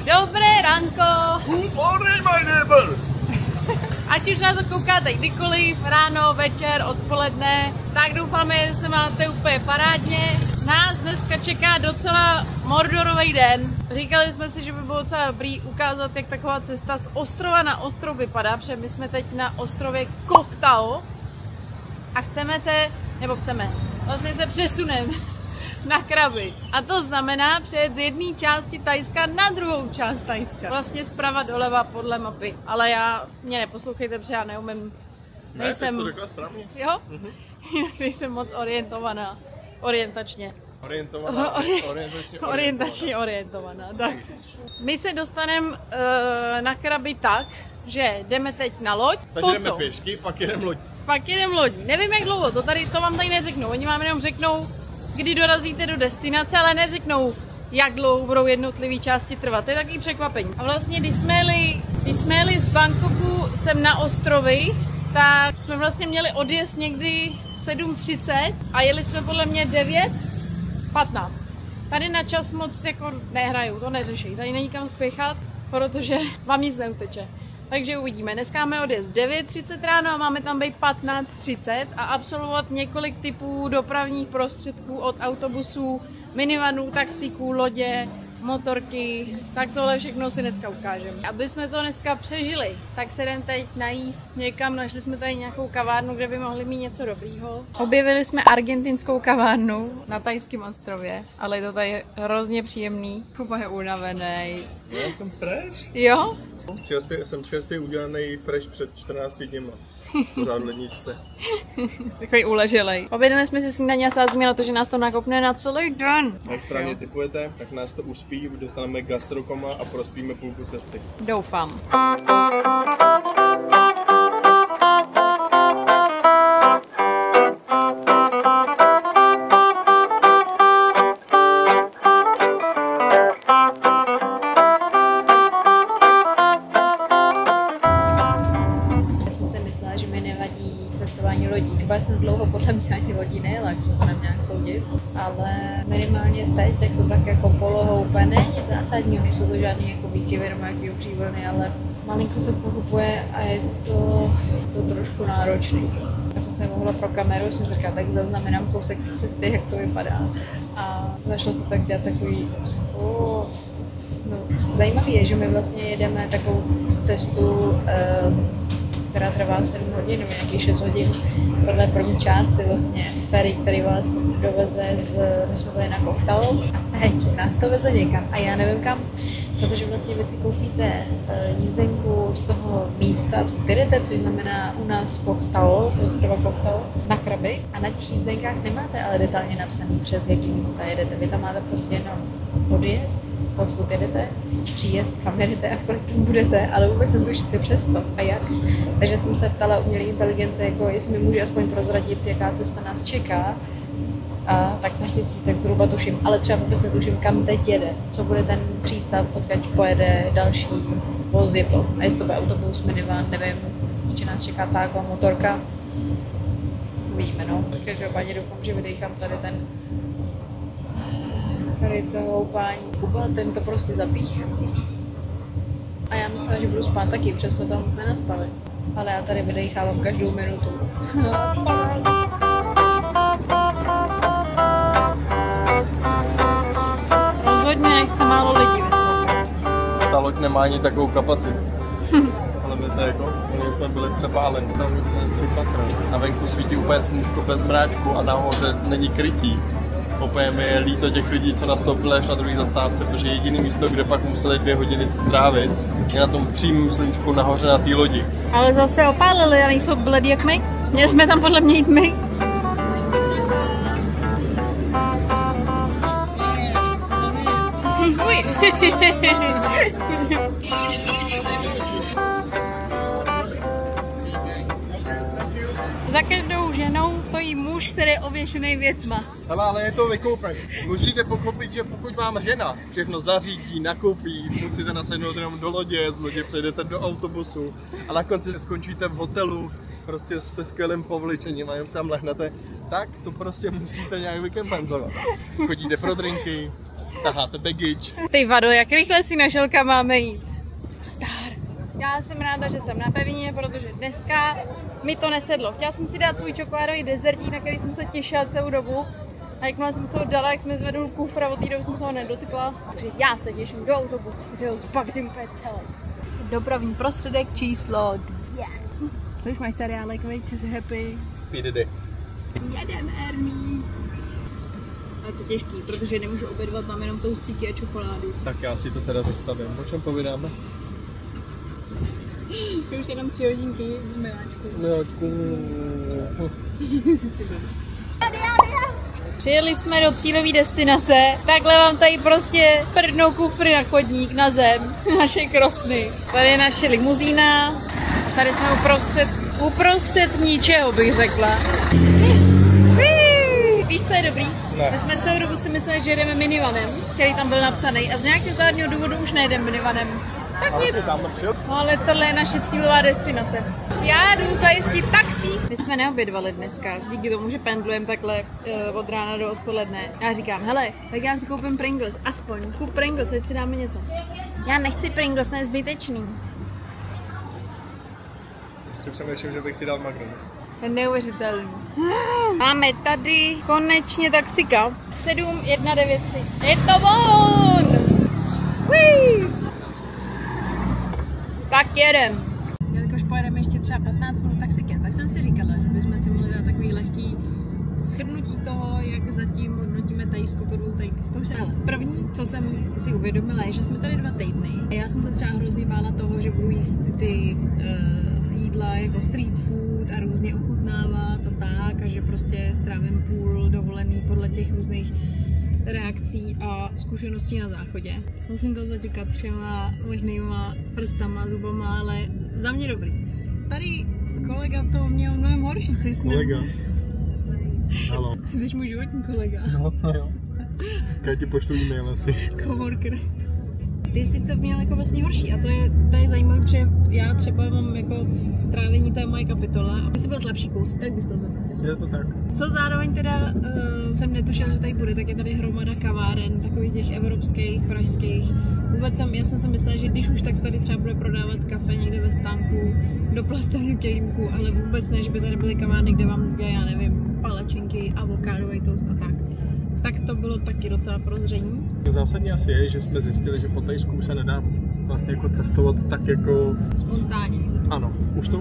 Dobré ranko! Good morning, my neighbors! Ať už na to koukáte kdykoliv, ráno, večer, odpoledne, tak doufáme, že se máte úplně parádně. Nás dneska čeká docela mordorový den. Říkali jsme si, že by bylo docela dobrý ukázat, jak taková cesta z ostrova na ostrov vypadá, protože my jsme teď na ostrově Koh Tao a vlastně se přesuneme na Krabi. A to znamená přejet z jedné části Thajska na druhou část Thajska. Vlastně zprava doleva podle mapy. Ale mě neposlouchejte, protože já neumím. Nejsem... to řekla správně. Jo? Nejsem moc orientovaná. Orientačně. Orientačně orientovaná. Tak. My se dostaneme na Krabi tak, že jdeme teď na loď. Takže jdeme pěšky, pak jedeme lodí. Pak jedeme lodí. Nevím jak dlouho, to vám tady neřeknou. Oni vám jenom řeknou, kdy dorazíte do destinace, ale neřeknou, jak dlouho budou jednotlivé části trvat. To je takový překvapení. A vlastně, když jsme jeli z Bangkoku sem na ostrovy, tak jsme vlastně měli odjezd někdy 7:30 a jeli jsme podle mě 9:15. Tady na čas moc jako nehrajou, to neřeší. Tady není kam spěchat, protože vám nic neuteče. Takže uvidíme. Dneska máme odjezd 9:30 ráno a máme tam být 15:30 a absolvovat několik typů dopravních prostředků od autobusů, minivanů, taxíků, lodě, motorky. Tak tohle všechno si dneska ukážeme. Aby jsme to dneska přežili, tak se jdeme teď najíst někam. Našli jsme tady nějakou kavárnu, kde by mohli mít něco dobrýho. Objevili jsme argentinskou kavárnu na thajském ostrově, ale je to tady hrozně příjemný. Kuba je unavený. Já jsem fresh. Jo? Jsem čerstvě udělaný fresh před 14 dněma. Pořád v ledničce. Takový uleželej. Objednali jsme si snídaně a sázíme na to, že nás to nakopne na celý den. Jak správně tipujete, tak nás to uspí, dostaneme gastrokoma a prospíme půlku cesty. Doufám. Já jsem dlouho podle mě ani lodí nejela, jak jsme to neměli nějak soudit, ale minimálně teď, jak to tak jako polohou úplně není nic zásadního, nejsou to žádný jako výkyvy nebo nějaký přívlny, ale malinko to pohupuje a je to trošku náročný. Já jsem se mohla pro kameru, jsem říkala, tak zaznamenám kousek cesty, jak to vypadá a zašlo to tak dělat takový, zajímavý je, že my vlastně jedeme takovou cestu, která trvá 7 hodin nebo nějakých 6 hodin. Tohle první část je vlastně ferry, který vás doveze my jsme byli na Koh Tao a teď nás to veze někam a já nevím kam, protože vlastně vy si koupíte jízdenku z toho místa, tu jedete, což znamená u nás Koh Tao, z ostrova Koh Tao, na Krabi a na těch jízdenkách nemáte ale detailně napsaný, přes jaký místa jedete. Vy tam máte prostě jenom odjezd, odkud jedete, příjezd, kam jedete a v kolik tam budete, ale vůbec netušíte přes co a jak. Takže jsem se ptala umělé inteligence, jako jestli mi může aspoň prozradit, jaká cesta nás čeká. A tak naštěstí tak zhruba tuším, ale třeba vůbec netuším, kam teď jede, co bude ten přístav, odkud pojede další vozidlo. A jestli to bude autobus, minivan, nevím, ještě nás čeká taková motorka. Uvidíme, no. Každopádně doufám, že vydechám tady to houpání. Kuba, ten to prostě zapích. A já myslela, že budu spát taky, protože jsme toho moc nenaspali. Ale já tady vydechávám každou minutu. Rozhodně nechce málo lidí vystoupit. Ta loď nemá ani takovou kapacitu. Ale my to jako, my jsme byli přepáleni. Tam je 3 patra. Na venku svítí úplně sluníčko bez mráčku a nahoře není krytí. Úplně mi je líto těch lidí, co nastoupili až na druhé zastávce, protože jediné místo, kde pak museli 2 hodiny trávit, je na tom přímém sluníčku nahoře na té lodi. Ale zase opálili a nejsou bledí jak my. Měli jsme tam podle mě jít my. Uj. Za každou ženou stojí muž, který je ověšený věcma. Ale je to vykoupený. Musíte pochopit, že pokud vám žena všechno zařídí, nakoupí, musíte nasednout jenom do lodě, z lodě přejdete do autobusu a na konci skončíte v hotelu prostě se skvělým povlečením a jenom se tam lehnete, tak to prostě musíte nějak vykompenzovat. Chodíte pro drinky, Taháte baggage. Ty vado, jak rychle si našel, kam máme jít. Zdar. Já jsem ráda, že jsem na pevnině, protože dneska mi to nesedlo. Chtěla jsem si dát svůj čokoládový dezertík, na který jsem se těšila celou dobu. A jakmile jsem se ho dala, jak jsme zvedl kufr a od té doby jsem se ho nedotkla. Takže já se těším do autobusu, že ho zbavřím úplně celý. Dopravní prostředek číslo 2. Už máš seriálek, veď, jsi happy. Pídy. Jedem, Ernie. A je to těžký, protože nemůžu obědvat, mám jenom toustíky a čokoládu. Tak já si to teda zastavím. O čem povídáme? Už jenom 3 hodinky v miláčku. Přijeli jsme do cílové destinace, takhle vám tady prostě prdnou kufry na chodník, na zem, naše krosny. Tady je naše limuzína, tady jsme uprostřed ničeho, bych řekla. Víš, co je dobrý? Ne. My jsme celou dobu si mysleli, že jedeme minivanem, který tam byl napsaný, a z nějakého záhadného důvodu už nejedeme minivanem. Tak nic. No ale tohle je naše cílová destinace. Já jdu zajistit taxi. My jsme neobědvali dneska, díky tomu, že pendlujeme takhle od rána do odpoledne. Já říkám, hele, tak já si koupím Pringles, aspoň. Kup Pringles, ať si dáme něco. Já nechci Pringles, to je zbytečný. Ještě přemýšlím, že bych si dal Magnum. To je neuvěřitelný. Máme tady konečně taxika. 7193. Je to on! Tak jedem. Jelikož pojedeme ještě třeba 15 minut taxikem, tak jsem si říkala, že bychom si mohli dát takový lehký shrnutí toho, jak zatím hodnotíme Thajsko po 2 týdnech. To už je ale první, co jsem si uvědomila, je, že jsme tady 2 týdny. A já jsem se třeba hrozně bála toho, že budu jíst ty jídla jako street food a různě ochutnávat a tak, a že prostě strávím půl dovolený podle těch různých reakcí a zkušeností na záchodě. Musím to zaříkat všema možnýma prstama, zubama, ale za mě dobrý. Tady kolega to měl mnohem horší, což jsme... Kolega. Halo. Jsi můj životní kolega. No, jo. Já ti pošlu e-mail asi. Coworker. Ty jsi to měl jako vlastně horší a to je zajímavé, protože já třeba mám jako trávení, to je moje kapitola. A ty jsi byl slabší kus, tak bych to zhodnotil. Je to tak. Co zároveň teda jsem netušila, že tady bude, tak je tady hromada kaváren, takových těch evropských, pražských. Vůbec já jsem si myslela, že když už, tak se tady třeba bude prodávat kafe někde ve stánku do plastového kelímku, ale vůbec ne, že by tady byly kavárny, kde vám dělají, já nevím, palačinky, avokádový toast a tak. Tak to bylo taky docela prozření. Zásadně asi je, že jsme zjistili, že po Thajsku se nedá vlastně jako cestovat tak jako... Spontánně. Ano,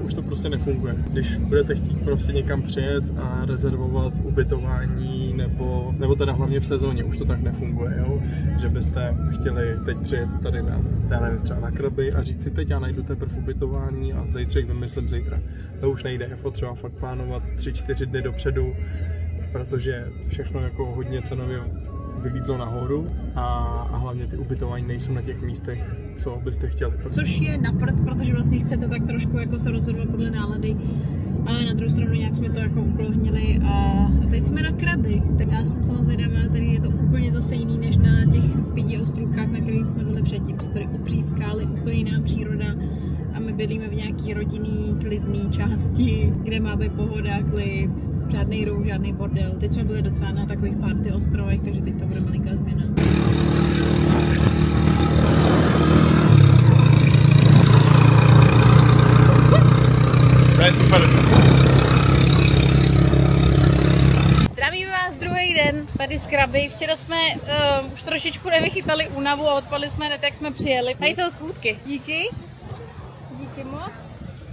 už to prostě nefunguje. Když budete chtít prostě někam přijet a rezervovat ubytování nebo teda hlavně v sezóně, už to tak nefunguje, jo? Že byste chtěli teď přijet tady třeba na Krabi a říct si, teď já najdu teprve ubytování a zítřek vymyslím zítra. To už nejde, je potřeba fakt plánovat 3-4 dny dopředu, protože všechno jako hodně cenově vylítlo nahoru a hlavně ty ubytování nejsou na těch místech, co byste chtěli. Což je na prd, protože vlastně chcete tak trošku jako se rozhodovat podle nálady, ale na druhou stranu nějak jsme to jako uklohnili a teď jsme na Krabi. Tak já jsem sama zvědavá, tady je to úplně zase jiný než na těch 5 ostrůvkách, na kterých jsme byli předtím. Jsou tady obří skály, úplně jiná příroda a my bydlíme v nějaký rodinný, klidný části, kde máme pohoda, klid, žádný ruch, žádný bordel. Teď jsme byli docela na takových party ostrovech, takže teď to bude malinká změna. To je super. Zdravím vás druhý den tady z Krabi. Včera jsme už trošičku nevychytali únavu a odpadli jsme hned, jak jsme přijeli. Tady jsou skůtky. Díky. Díky moc.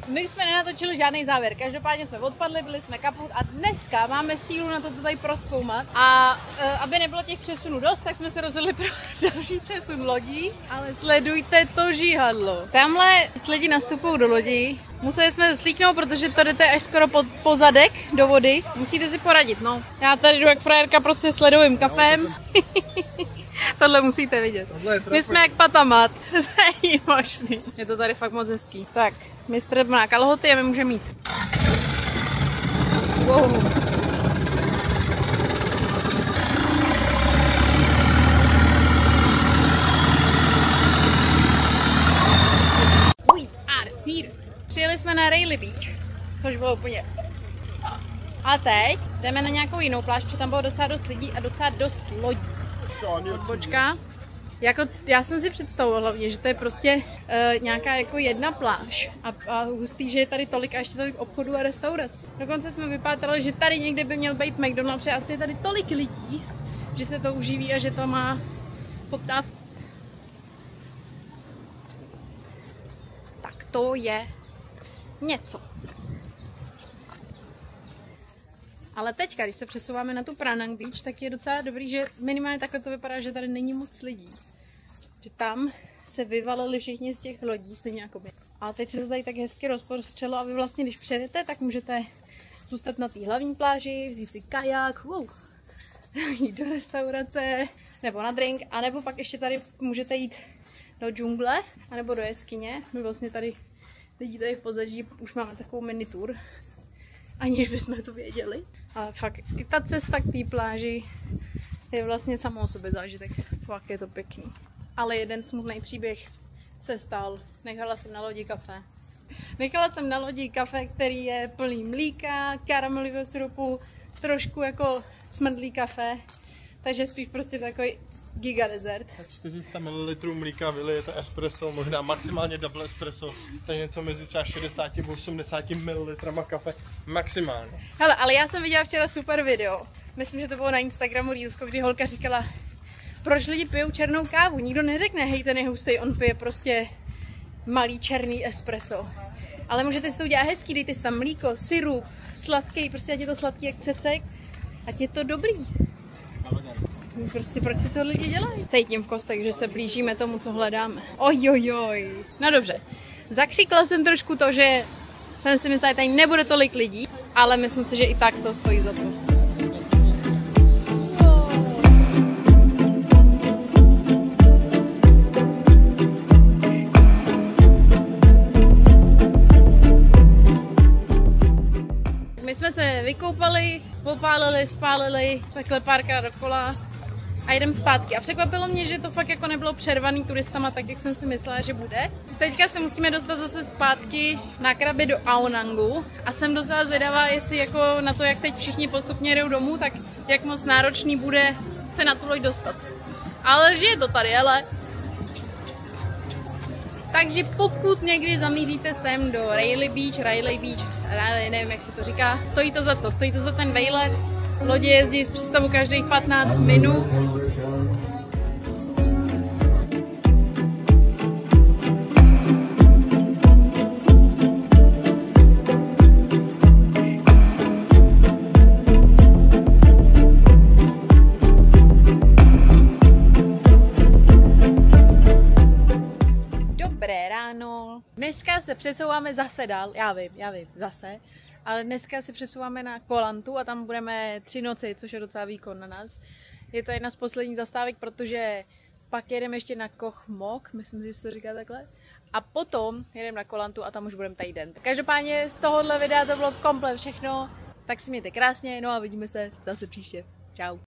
My už jsme nenatočili žádný závěr, každopádně jsme odpadli, byli jsme kaput a dneska máme sílu na to tady prozkoumat. A aby nebylo těch přesunů dost, tak jsme se rozhodli pro další přesun lodí. Ale sledujte to žihadlo. Tamhle lidi nastupují do lodí. Museli jsme slíknout, protože to jdete až skoro po zadek do vody. Musíte si poradit, no. Já tady jdu jak frajerka prostě s ledovým kafem. Tohle musíte vidět. My jsme jak patamat. To je možný. Je to tady fakt moc hezký. Tak, mistr má kalhoty a my můžeme jít. Wow. Přijeli jsme na Rayleigh Beach, což bylo úplně... A teď jdeme na nějakou jinou pláž, protože tam bylo docela dost lidí a docela dost lodí. odbočka. Jako, já jsem si představovala hlavně, že to je prostě nějaká jako jedna pláž a hustý, že je tady tolik a ještě tolik obchodů a restaurací. Dokonce jsme vypátrali, že tady někde by měl být McDonald's, protože asi je tady tolik lidí, že se to uživí a že to má poptávku. Tak to je něco. Ale teďka, když se přesouváme na tu Pranang Beach, tak je docela dobrý, že minimálně takhle to vypadá, že tady není moc lidí. Že tam se vyvalili všichni z těch lodí, stejně jako my. A teď se to tady tak hezky rozprostřelo a vy vlastně, když přijedete, tak můžete zůstat na té hlavní pláži, vzít si kajak, jít do restaurace, nebo na drink, anebo pak ještě tady můžete jít do džungle, anebo do jeskyně. My vlastně tady vidíte v pozadí, už máme takovou mini tour, aniž bychom to věděli. Ale fakt i ta cesta k té pláži je vlastně samo o sobě zážitek. Fakt je to pěkný. Ale jeden smutný příběh se stal. Nechala jsem na lodi kafe. Nechala jsem na lodi kafe, který je plný mlíka, karamelového syrupu, trošku jako smrdlý kafe. Takže spíš prostě takový giga dezert. 400 ml mlíka vylijete espresso, možná maximálně double espresso, to je něco mezi třeba 60 a 80 ml kafe, maximálně. Hele, ale já jsem viděla včera super video, myslím, že to bylo na Instagramu Reelsko, kdy holka říkala, proč lidi pijou černou kávu, nikdo neřekne, hej, ten je hustý, on pije prostě malý černý espresso. Ale můžete si to udělat hezký, dejte si tam mlíko, syrup, sladký, prostě ať je to sladký jak cecek, ať je to dobrý. Prostě proč si to lidi dělají? Cítím v kostech, že se blížíme tomu, co hledáme. Ojojoj. No dobře. Zakřikla jsem trošku to, že jsem si myslela, že tady nebude tolik lidí, ale myslím si, že i tak to stojí za to. My jsme se vykoupali, popálili, spálili, takhle párkrát dokola. A jdem zpátky. A překvapilo mě, že to fakt jako nebylo přervaný turistama, tak jak jsem si myslela, že bude. Teďka se musíme dostat zase zpátky na Krabi do Aonangu. A jsem docela zvědavá, jestli jako na to, jak teď všichni postupně jdou domů, tak jak moc náročný bude se na tu loď dostat. Ale že je to tady, ale. Takže pokud někdy zamíříte sem do Rayleigh Beach, nevím, jak se to říká, stojí to za ten vejlet. Lodě jezdí z přístavu každých 15 minut. Dobré ráno. Dneska se přesouváme zase dál, já vím, zase. Ale dneska se přesouváme na Koh Lantu a tam budeme 3 noci, což je docela výkon na nás. Je to jedna z posledních zastávek, protože pak jedeme ještě na Koh Mok, myslím si, že se to říká takhle. A potom jedeme na Koh Lantu a tam už budeme týden. Každopádně z tohohle videa to bylo komplet všechno, tak si mějte krásně, no a vidíme se zase příště. Čau.